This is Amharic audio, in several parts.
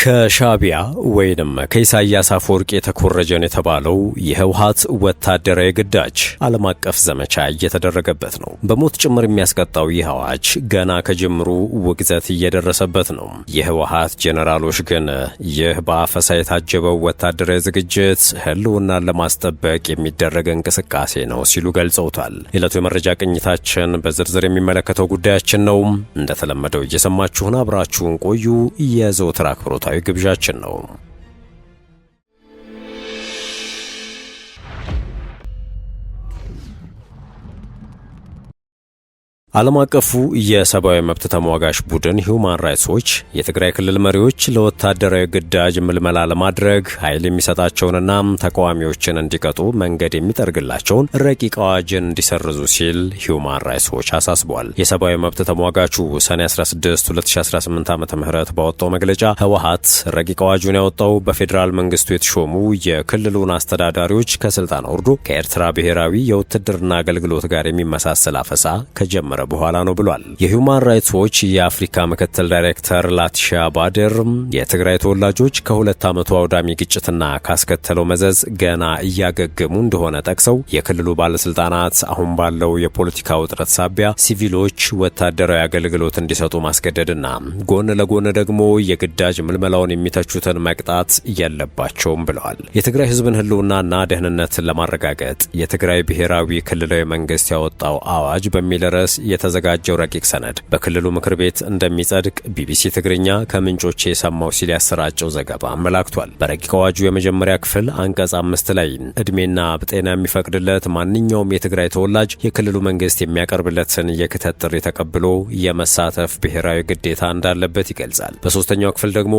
ከሻቢያ ወይንም ከኢሳያስ አፈወርቂ የተኮረጀን የተባለው የህወሓት ወታደራዊ ግዳጅ ዓለም አቀፍ ዘመቻ እየተደረገበት ነው። በሞት ጭምር የሚያስቀጣው ይህ አዋጅ ገና ከጅምሩ ውግዘት እየደረሰበት ነው። የህወሓት ጄኔራሎች ግን ይህ በአፈሳ የታጀበው ወታደራዊ ዝግጅት ህልውናን ለማስጠበቅ የሚደረግ እንቅስቃሴ ነው ሲሉ ገልጸውታል። የዕለቱ የመረጃ ቅኝታችን በዝርዝር የሚመለከተው ጉዳያችን ነው። እንደተለመደው እየሰማችሁን አብራችሁን ቆዩ። የዘወትር አክብሮታዊ ግብዣችን ነው። ዓለም አቀፉ የሰብአዊ መብት ተሟጋች ቡድን ሂውማን ራይትስ ዎች የትግራይ ክልል መሪዎች ለወታደራዊ ግዳጅ ምልመላ ለማድረግ ኃይል የሚሰጣቸውንና ተቃዋሚዎችን እንዲቀጡ መንገድ የሚጠርግላቸውን ረቂቅ አዋጅን እንዲሰርዙ ሲል ሂውማን ራይትስ ዎች አሳስቧል። የሰብአዊ መብት ተሟጋቹ ሰኔ 16 2018 ዓ.ም ባወጣው መግለጫ ህወሓት ረቂቅ አዋጁን ያወጣው በፌዴራል መንግስቱ የተሾሙ የክልሉን አስተዳዳሪዎች ከስልጣን አውርዶ ከኤርትራ ብሔራዊ የውትድርና አገልግሎት ጋር የሚመሳሰል አፈሳ ከጀመረ በኋላ ነው ብሏል። የሂውማን ራይትስ ዎች የአፍሪካ ምክትል ዳይሬክተር ላቲሻ ባደር የትግራይ ተወላጆች ከሁለት ዓመቱ አውዳሚ ግጭትና ካስከተለው መዘዝ ገና እያገገሙ እንደሆነ ጠቅሰው የክልሉ ባለስልጣናት አሁን ባለው የፖለቲካ ውጥረት ሳቢያ ሲቪሎች ወታደራዊ አገልግሎት እንዲሰጡ ማስገደድና ጎን ለጎን ደግሞ የግዳጅ ምልመላውን የሚተቹትን መቅጣት የለባቸውም ብለዋል። የትግራይ ህዝብን ህልውናና ደህንነትን ለማረጋገጥ የትግራይ ብሔራዊ ክልላዊ መንግስት ያወጣው አዋጅ በሚል ርዕስ የተዘጋጀው ረቂቅ ሰነድ በክልሉ ምክር ቤት እንደሚጸድቅ ቢቢሲ ትግርኛ ከምንጮቼ የሰማው ሲል ያሰራጨው ዘገባ አመላክቷል። በረቂቅ አዋጁ የመጀመሪያ ክፍል አንቀጽ 5 ላይ እድሜና ጤና የሚፈቅድለት ማንኛውም የትግራይ ተወላጅ የክልሉ መንግስት የሚያቀርብለትን የክተት ጥሪ ተቀብሎ የመሳተፍ ብሔራዊ ግዴታ እንዳለበት ይገልጻል። በሶስተኛው ክፍል ደግሞ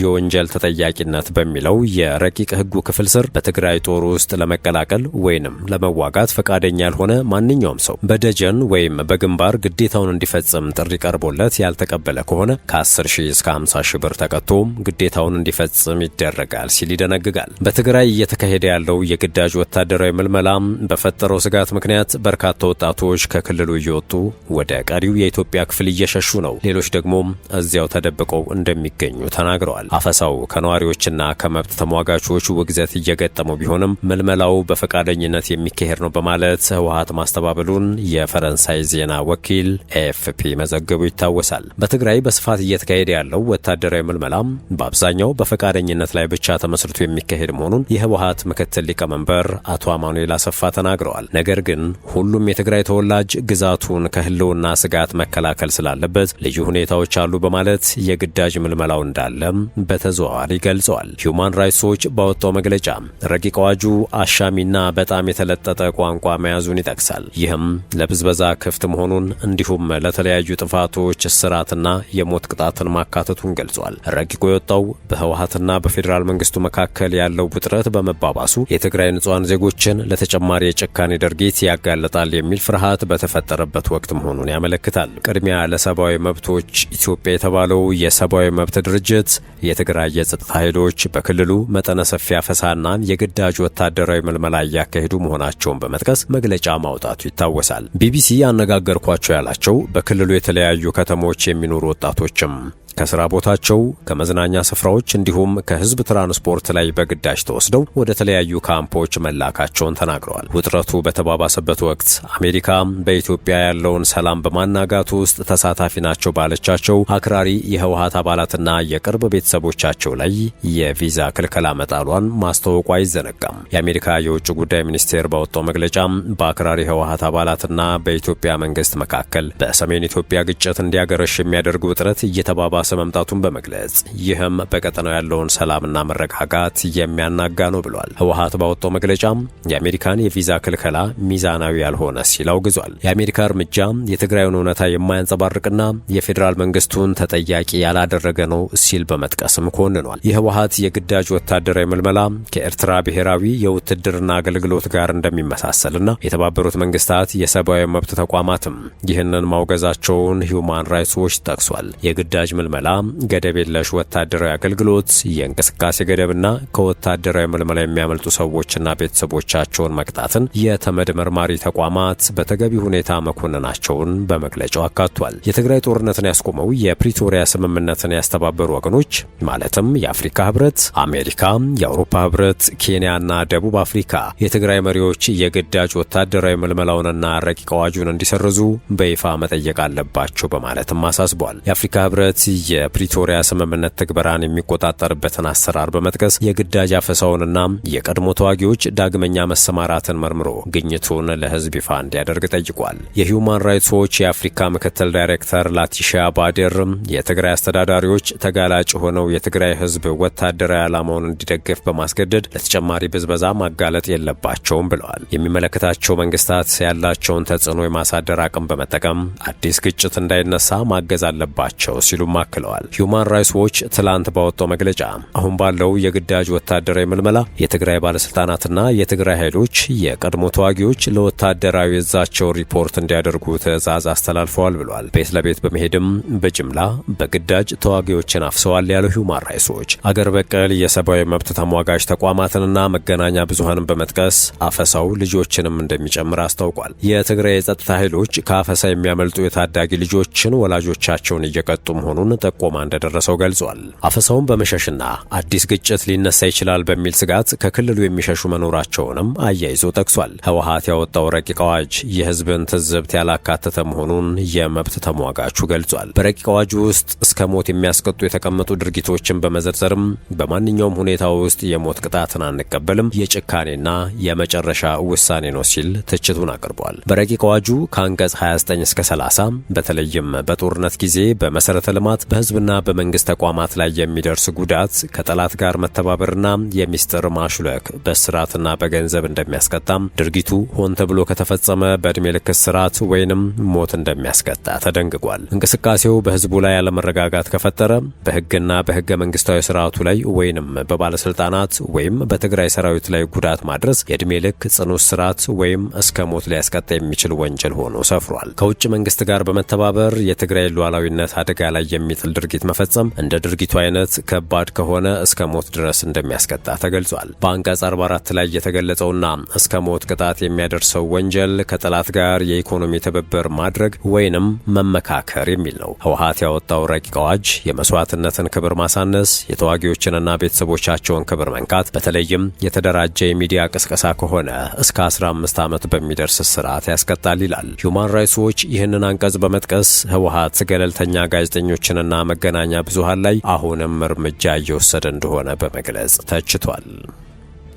የወንጀል ተጠያቂነት በሚለው የረቂቅ ህጉ ክፍል ስር በትግራይ ጦር ውስጥ ለመቀላቀል ወይንም ለመዋጋት ፈቃደኛ ያልሆነ ማንኛውም ሰው በደጀን ወይም በግንባር ግዴታውን እንዲፈጽም ጥሪ ቀርቦለት ያልተቀበለ ከሆነ ከ10 ሺህ እስከ 50 ሺህ ብር ተቀጥቶ ግዴታውን እንዲፈጽም ይደረጋል ሲል ይደነግጋል። በትግራይ እየተካሄደ ያለው የግዳጅ ወታደራዊ ምልመላ በፈጠረው ስጋት ምክንያት በርካታ ወጣቶች ከክልሉ እየወጡ ወደ ቀሪው የኢትዮጵያ ክፍል እየሸሹ ነው። ሌሎች ደግሞ እዚያው ተደብቀው እንደሚገኙ ተናግረዋል። አፈሳው ከነዋሪዎችና ከመብት ተሟጋቾች ውግዘት እየገጠመው ቢሆንም ምልመላው በፈቃደኝነት የሚካሄድ ነው በማለት ህወሓት ማስተባበሉን የፈረንሳይ ዜና ወኪል ኤኤፍፒ መዘገቡ ይታወሳል። በትግራይ በስፋት እየተካሄደ ያለው ወታደራዊ ምልመላም በአብዛኛው በፈቃደኝነት ላይ ብቻ ተመስርቶ የሚካሄድ መሆኑን የህወሓት ምክትል ሊቀመንበር አቶ አማኑኤል አሰፋ ተናግረዋል። ነገር ግን ሁሉም የትግራይ ተወላጅ ግዛቱን ከህልውና ስጋት መከላከል ስላለበት ልዩ ሁኔታዎች አሉ በማለት የግዳጅ ምልመላው እንዳለም በተዘዋዋሪ ገልጸዋል። ሂውማን ራይትስ ዎች ባወጣው መግለጫ ረቂቅ አዋጁ አሻሚና በጣም የተለጠጠ ቋንቋ መያዙን ይጠቅሳል። ይህም ለብዝበዛ ክፍት መሆኑን እንዲሁም ለተለያዩ ጥፋቶች እስራትና የሞት ቅጣትን ማካተቱን ገልጿል። ረቂቁ የወጣው በህወሓትና በፌዴራል መንግስቱ መካከል ያለው ውጥረት በመባባሱ የትግራይ ንጹሃን ዜጎችን ለተጨማሪ የጭካኔ ድርጊት ያጋለጣል የሚል ፍርሃት በተፈጠረበት ወቅት መሆኑን ያመለክታል። ቅድሚያ ለሰብአዊ መብቶች ኢትዮጵያ የተባለው የሰብአዊ መብት ድርጅት የትግራይ የጸጥታ ኃይሎች በክልሉ መጠነ ሰፊ አፈሳና የግዳጅ ወታደራዊ ምልመላ እያካሄዱ መሆናቸውን በመጥቀስ መግለጫ ማውጣቱ ይታወሳል። ቢቢሲ ያነጋገርኳቸው ያላቸው በክልሉ የተለያዩ ከተሞች የሚኖሩ ወጣቶችም ከስራ ቦታቸው ከመዝናኛ ስፍራዎች እንዲሁም ከህዝብ ትራንስፖርት ላይ በግዳጅ ተወስደው ወደ ተለያዩ ካምፖች መላካቸውን ተናግረዋል። ውጥረቱ በተባባሰበት ወቅት አሜሪካ በኢትዮጵያ ያለውን ሰላም በማናጋቱ ውስጥ ተሳታፊ ናቸው ባለቻቸው አክራሪ የህወሓት አባላትና የቅርብ ቤተሰቦቻቸው ላይ የቪዛ ክልከላ መጣሏን ማስታወቁ አይዘነጋም። የአሜሪካ የውጭ ጉዳይ ሚኒስቴር ባወጣው መግለጫ በአክራሪ ህወሓት አባላትና በኢትዮጵያ መንግስት መካከል በሰሜን ኢትዮጵያ ግጭት እንዲያገረሽ የሚያደርግ ውጥረት እየተባባሰ መምጣቱን በመግለጽ ይህም በቀጠናው ያለውን ሰላምና መረጋጋት የሚያናጋ ነው ብሏል። ህወሓት ባወጣው መግለጫም የአሜሪካን የቪዛ ክልከላ ሚዛናዊ ያልሆነ ሲል አውግዟል። የአሜሪካ እርምጃ የትግራይን እውነታ የማያንጸባርቅና የፌዴራል መንግስቱን ተጠያቂ ያላደረገ ነው ሲል በመጥቀስም ኮንኗል። የህወሓት የግዳጅ ወታደራዊ ምልመላ ከኤርትራ ብሔራዊ የውትድርና አገልግሎት ጋር እንደሚመሳሰልና የተባበሩት መንግስታት የሰብአዊ መብት ተቋማትም ይህንን ማውገዛቸውን ሂውማን ራይትስ ዎች ጠቅሷል። የግዳጅ ምልመላ ምልመላ፣ ገደብ የለሽ ወታደራዊ አገልግሎት፣ የእንቅስቃሴ ገደብና ከወታደራዊ ምልመላ የሚያመልጡ ሰዎችና ቤተሰቦቻቸውን መቅጣትን የተመድ መርማሪ ተቋማት በተገቢ ሁኔታ መኮንናቸውን በመግለጫው አካቷል። የትግራይ ጦርነትን ያስቆመው የፕሪቶሪያ ስምምነትን ያስተባበሩ ወገኖች ማለትም የአፍሪካ ህብረት፣ አሜሪካ፣ የአውሮፓ ህብረት፣ ኬንያና ደቡብ አፍሪካ የትግራይ መሪዎች የግዳጅ ወታደራዊ ምልመላውንና ረቂቅ አዋጁን እንዲሰርዙ በይፋ መጠየቅ አለባቸው በማለትም አሳስቧል። የአፍሪካ ህብረት የፕሪቶሪያ ስምምነት ትግበራን የሚቆጣጠርበትን አሰራር በመጥቀስ የግዳጅ አፈሳውንና የቀድሞ ተዋጊዎች ዳግመኛ መሰማራትን መርምሮ ግኝቱን ለህዝብ ይፋ እንዲያደርግ ጠይቋል። የሂውማን ራይትስ ዎች የአፍሪካ ምክትል ዳይሬክተር ላቲሻ ባዴር የትግራይ አስተዳዳሪዎች ተጋላጭ ሆነው የትግራይ ህዝብ ወታደራዊ ዓላማውን እንዲደግፍ በማስገደድ ለተጨማሪ ብዝበዛ ማጋለጥ የለባቸውም ብለዋል። የሚመለከታቸው መንግስታት ያላቸውን ተጽዕኖ የማሳደር አቅም በመጠቀም አዲስ ግጭት እንዳይነሳ ማገዝ አለባቸው ሲሉም አክለዋል። ሂውማን ራይትስ ዎች ትላንት ባወጣው መግለጫ አሁን ባለው የግዳጅ ወታደራዊ ምልመላ የትግራይ ባለስልጣናትና የትግራይ ኃይሎች የቀድሞ ተዋጊዎች ለወታደራዊ እዛቸው ሪፖርት እንዲያደርጉ ትዕዛዝ አስተላልፈዋል ብሏል። ቤት ለቤት በመሄድም በጅምላ በግዳጅ ተዋጊዎችን አፍሰዋል ያለው ሂውማን ራይትስ ዎች አገር በቀል የሰብአዊ መብት ተሟጋጅ ተቋማትንና መገናኛ ብዙሃንን በመጥቀስ አፈሳው ልጆችንም እንደሚጨምር አስታውቋል። የትግራይ የጸጥታ ኃይሎች ከአፈሳ የሚያመልጡ የታዳጊ ልጆችን ወላጆቻቸውን እየቀጡ መሆኑን ጠቆማ እንደደረሰው ገልጿል። አፈሳውን በመሸሽና አዲስ ግጭት ሊነሳ ይችላል በሚል ስጋት ከክልሉ የሚሸሹ መኖራቸውንም አያይዞ ጠቅሷል። ህወሓት ያወጣው ረቂቅ አዋጅ የህዝብን ትዝብት ያላካተተ መሆኑን የመብት ተሟጋቹ ገልጿል። በረቂቅ አዋጁ ውስጥ እስከ ሞት የሚያስቀጡ የተቀመጡ ድርጊቶችን በመዘርዘርም በማንኛውም ሁኔታ ውስጥ የሞት ቅጣትን አንቀበልም፣ የጭካኔና የመጨረሻ ውሳኔ ነው ሲል ትችቱን አቅርቧል። በረቂቅ አዋጁ ከአንቀጽ 29 እስከ 30 በተለይም በጦርነት ጊዜ በመሰረተ ልማት በህዝብና በመንግስት ተቋማት ላይ የሚደርስ ጉዳት ከጠላት ጋር መተባበርና የሚስጥር ማሹለክ በስራትና በገንዘብ እንደሚያስቀጣም፣ ድርጊቱ ሆን ተብሎ ከተፈጸመ በእድሜ ልክ እስራት ወይንም ሞት እንደሚያስቀጣ ተደንግጓል። እንቅስቃሴው በህዝቡ ላይ ያለመረጋጋት ከፈጠረ በህግና በህገ መንግስታዊ ስርዓቱ ላይ ወይንም በባለስልጣናት ወይም በትግራይ ሰራዊት ላይ ጉዳት ማድረስ የእድሜ ልክ ጽኑ እስራት ወይም እስከ ሞት ሊያስቀጣ የሚችል ወንጀል ሆኖ ሰፍሯል። ከውጭ መንግስት ጋር በመተባበር የትግራይ ሉዓላዊነት አደጋ ላይ የሚጥል ድርጊት መፈጸም እንደ ድርጊቱ አይነት ከባድ ከሆነ እስከ ሞት ድረስ እንደሚያስቀጣ ተገልጿል። በአንቀጽ 44 ላይ የተገለጸውና እስከ ሞት ቅጣት የሚያደርሰው ወንጀል ከጠላት ጋር የኢኮኖሚ ትብብር ማድረግ ወይንም መመካከር የሚል ነው። ህወሓት ያወጣው ረቂቅ አዋጅ የመስዋዕትነትን ክብር ማሳነስ፣ የተዋጊዎችንና ቤተሰቦቻቸውን ክብር መንካት፣ በተለይም የተደራጀ የሚዲያ ቅስቀሳ ከሆነ እስከ 15 ዓመት በሚደርስ እስራት ያስቀጣል ይላል። ሂውማን ራይትስ ዎች ይህንን አንቀጽ በመጥቀስ ህወሓት ገለልተኛ ጋዜጠኞችንና መገናኛ ብዙሃን ላይ አሁንም እርምጃ እየወሰደ እንደሆነ በመግለጽ ተችቷል።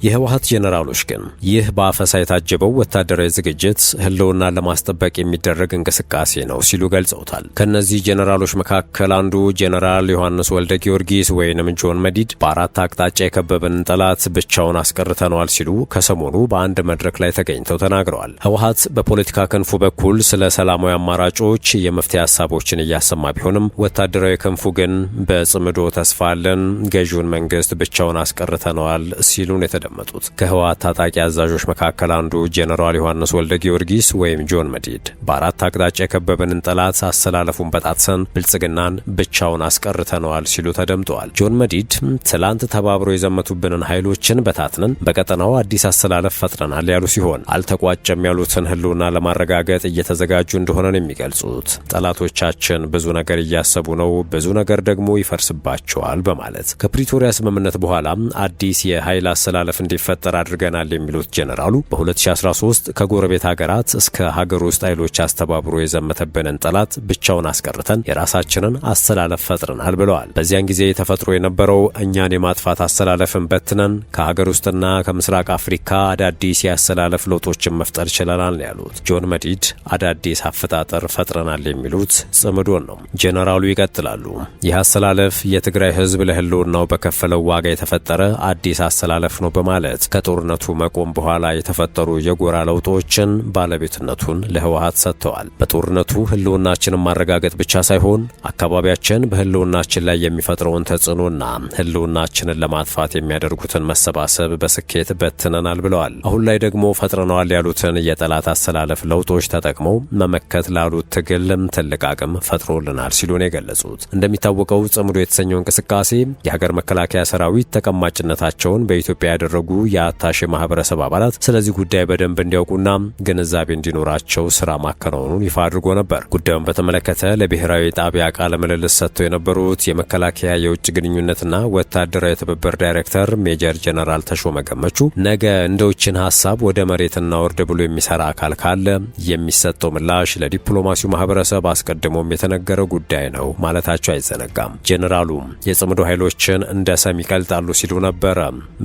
የህወሓት ጄኔራሎች ግን ይህ በአፈሳ የታጀበው ወታደራዊ ዝግጅት ህልውናን ለማስጠበቅ የሚደረግ እንቅስቃሴ ነው ሲሉ ገልጸውታል። ከነዚህ ጄኔራሎች መካከል አንዱ ጄኔራል ዮሐንስ ወልደ ጊዮርጊስ ወይንም ጆን መዲድ በአራት አቅጣጫ የከበበንን ጠላት ብቻውን አስቀርተነዋል ሲሉ ከሰሞኑ በአንድ መድረክ ላይ ተገኝተው ተናግረዋል። ህወሓት በፖለቲካ ክንፉ በኩል ስለ ሰላማዊ አማራጮች የመፍትሄ ሀሳቦችን እያሰማ ቢሆንም ወታደራዊ ክንፉ ግን በጽምዶ ተስፋ አለን፣ ገዢውን መንግስት ብቻውን አስቀርተነዋል ሲሉ ነው መጡት። ከህወሓት ታጣቂ አዛዦች መካከል አንዱ ጄኔራል ዮሐንስ ወልደ ጊዮርጊስ ወይም ጆን መዲድ በአራት አቅጣጫ የከበበንን ጠላት አሰላለፉን በጣጥሰን ብልጽግናን ብቻውን አስቀርተነዋል ሲሉ ተደምጠዋል። ጆን መዲድ ትላንት ተባብሮ የዘመቱብንን ኃይሎችን በታትነን በቀጠናው አዲስ አሰላለፍ ፈጥረናል ያሉ ሲሆን አልተቋጨም ያሉትን ህልውና ለማረጋገጥ እየተዘጋጁ እንደሆነ ነው የሚገልጹት። ጠላቶቻችን ብዙ ነገር እያሰቡ ነው፣ ብዙ ነገር ደግሞ ይፈርስባቸዋል በማለት ከፕሪቶሪያ ስምምነት በኋላ አዲስ የኃይል አሰላለፍ እንዲፈጠር አድርገናል የሚሉት ጄኔራሉ በ2013 ከጎረቤት ሀገራት እስከ ሀገር ውስጥ ኃይሎች አስተባብሮ የዘመተብንን ጠላት ብቻውን አስቀርተን የራሳችንን አሰላለፍ ፈጥረናል ብለዋል። በዚያን ጊዜ ተፈጥሮ የነበረው እኛን የማጥፋት አሰላለፍን በትነን ከሀገር ውስጥና ከምስራቅ አፍሪካ አዳዲስ የአሰላለፍ ለውጦችን መፍጠር ችለናል ያሉት ጆን መዲድ አዳዲስ አፈጣጠር ፈጥረናል የሚሉት ጽምዶን ነው። ጄኔራሉ ይቀጥላሉ። ይህ አሰላለፍ የትግራይ ህዝብ ለህልውናው በከፈለው ዋጋ የተፈጠረ አዲስ አሰላለፍ ነው በማለት ከጦርነቱ መቆም በኋላ የተፈጠሩ የጎራ ለውጦችን ባለቤትነቱን ለህወሓት ሰጥተዋል። በጦርነቱ ህልውናችንን ማረጋገጥ ብቻ ሳይሆን አካባቢያችን በህልውናችን ላይ የሚፈጥረውን ተጽዕኖና ህልውናችንን ለማጥፋት የሚያደርጉትን መሰባሰብ በስኬት በትነናል ብለዋል። አሁን ላይ ደግሞ ፈጥረናል ያሉትን የጠላት አሰላለፍ ለውጦች ተጠቅመው መመከት ላሉት ትግልም ትልቅ አቅም ፈጥሮልናል ሲሉ ነው የገለጹት። እንደሚታወቀው ጽምዶ የተሰኘው እንቅስቃሴ የሀገር መከላከያ ሰራዊት ተቀማጭነታቸውን በኢትዮጵያ ያደረጉ የአታሼ ማህበረሰብ አባላት ስለዚህ ጉዳይ በደንብ እንዲያውቁና ግንዛቤ እንዲኖራቸው ስራ ማከናወኑን ይፋ አድርጎ ነበር። ጉዳዩን በተመለከተ ለብሔራዊ ጣቢያ ቃለ ምልልስ ሰጥተው የነበሩት የመከላከያ የውጭ ግንኙነትና ወታደራዊ ትብብር ዳይሬክተር ሜጀር ጀነራል ተሾመ ገመቹ ነገ እንደውችን ሐሳብ ወደ መሬት እናወርድ ብሎ የሚሰራ አካል ካለ የሚሰጠው ምላሽ ለዲፕሎማሲው ማህበረሰብ አስቀድሞም የተነገረ ጉዳይ ነው ማለታቸው አይዘነጋም። ጀነራሉ የጽምዶ ኃይሎችን እንደ ሰም ይቀልጣሉ ሲሉ ነበር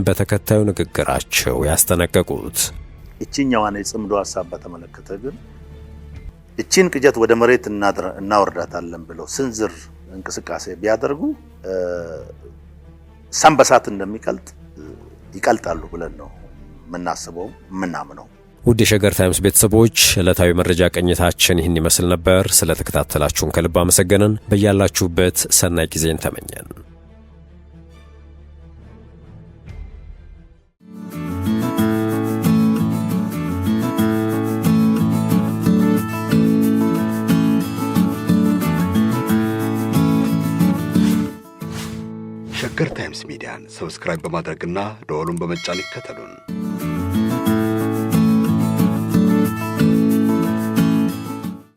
በተከታዩ ንግግራቸው ያስጠነቀቁት። እቺኛዋን የጽምዶ ሐሳብ በተመለከተ ግን እቺን ቅጀት ወደ መሬት እናወርዳታለን ብለው ስንዝር እንቅስቃሴ ቢያደርጉ ሰንበሳት እንደሚቀልጥ ይቀልጣሉ ብለን ነው የምናስበው የምናምነው። ውድ የሸገር ታይምስ ቤተሰቦች ዕለታዊ መረጃ ቅኝታችን ይህን ይመስል ነበር። ስለተከታተላችሁን ከልብ አመሰገንን። በያላችሁበት ሰናይ ጊዜን ተመኘን። ሸገር ታይምስ ሚዲያን ሰብስክራይብ በማድረግና ደወሉን በመጫን ይከተሉን።